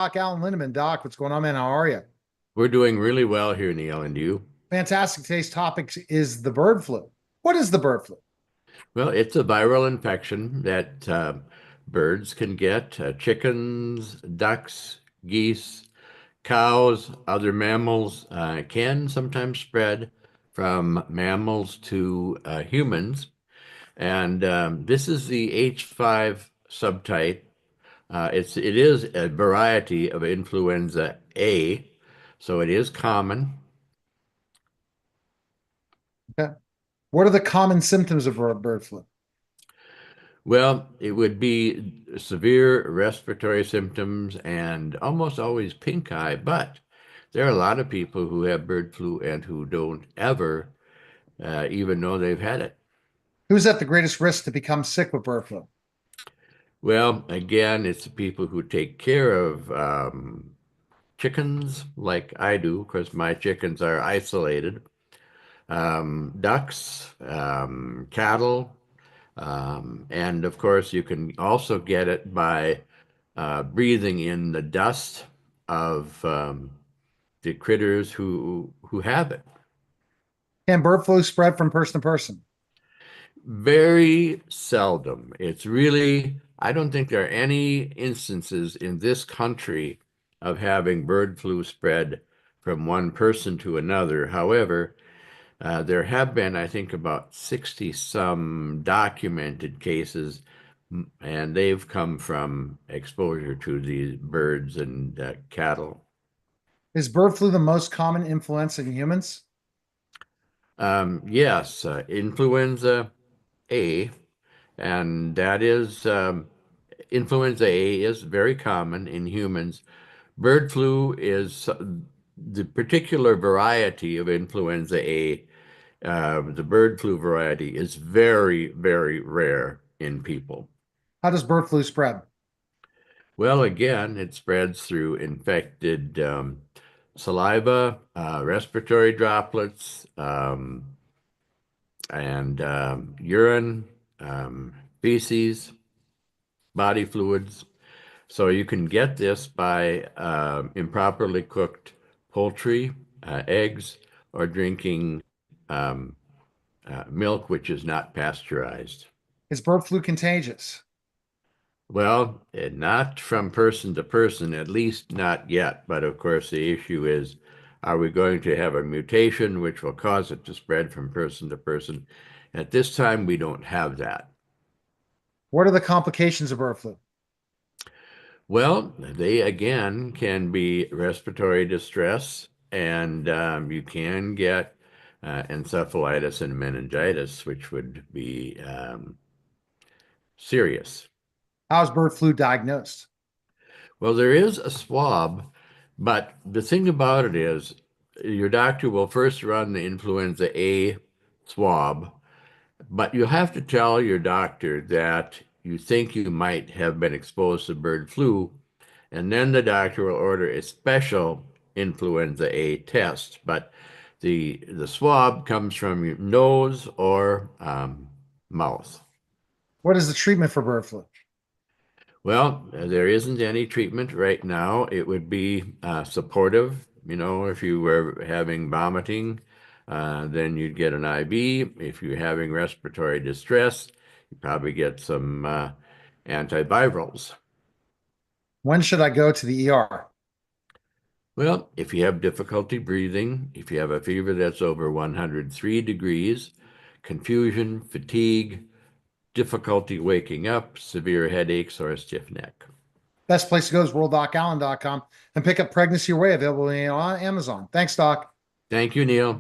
Doc Alan Lindeman. Doc, what's going on, man? How are you? We're doing really well here, Neil, and you? Fantastic. Today's topic is the bird flu. What is the bird flu? Well, it's a viral infection that birds can get. Chickens, ducks, geese, cows, other mammals can sometimes spread from mammals to humans. And this is the H5 subtype. It is a variety of influenza A, so it is common. Okay. What are the common symptoms of bird flu? Well, it would be severe respiratory symptoms and almost always pink eye, but there are a lot of people who have bird flu and who don't ever even know they've had it. Who's at the greatest risk to become sick with bird flu? Well, again, it's the people who take care of chickens like I do, because my chickens are isolated, ducks, cattle, and of course, you can also get it by breathing in the dust of the critters who have it. Can bird flu spread from person to person? Very seldom. It's really, I don't think there are any instances in this country of having bird flu spread from one person to another. However, there have been, I think, about 60 some documented cases, and they've come from exposure to these birds and cattle. Is bird flu the most common influenza in humans? Yes, influenza A, and that is influenza A is very common in humans. Bird flu is the particular variety of influenza A. The bird flu variety is very, very rare in people. How does bird flu spread? Well, again, it spreads through infected saliva, respiratory droplets, and urine, feces, body fluids. So you can get this by improperly cooked poultry, eggs, or drinking um, milk which is not pasteurized. Is bird flu contagious? Well, not from person to person, at least not yet. But of course, the issue is, are we going to have a mutation which will cause it to spread from person to person? At this time, we don't have that. What are the complications of bird flu? Well, they again can be respiratory distress, and you can get encephalitis and meningitis, which would be serious. How is bird flu diagnosed? Well, there is a swab, but the thing about it is your doctor will first run the influenza A swab, but you have to tell your doctor that you think you might have been exposed to bird flu, and then the doctor will order a special influenza A test. But the swab comes from your nose or mouth. What is the treatment for bird flu? Well, there isn't any treatment right now. It would be supportive. You know, if you were having vomiting, then you'd get an IV. If you're having respiratory distress, you probably get some antivirals. When should I go to the ER? Well, if you have difficulty breathing, if you have a fever that's over 103 degrees, confusion, fatigue, difficulty waking up, severe headaches, or a stiff neck. Best place to go is worlddocallen.com and pick up Pregnancy Your Way available on Amazon. Thanks, Doc. Thank you, Neil.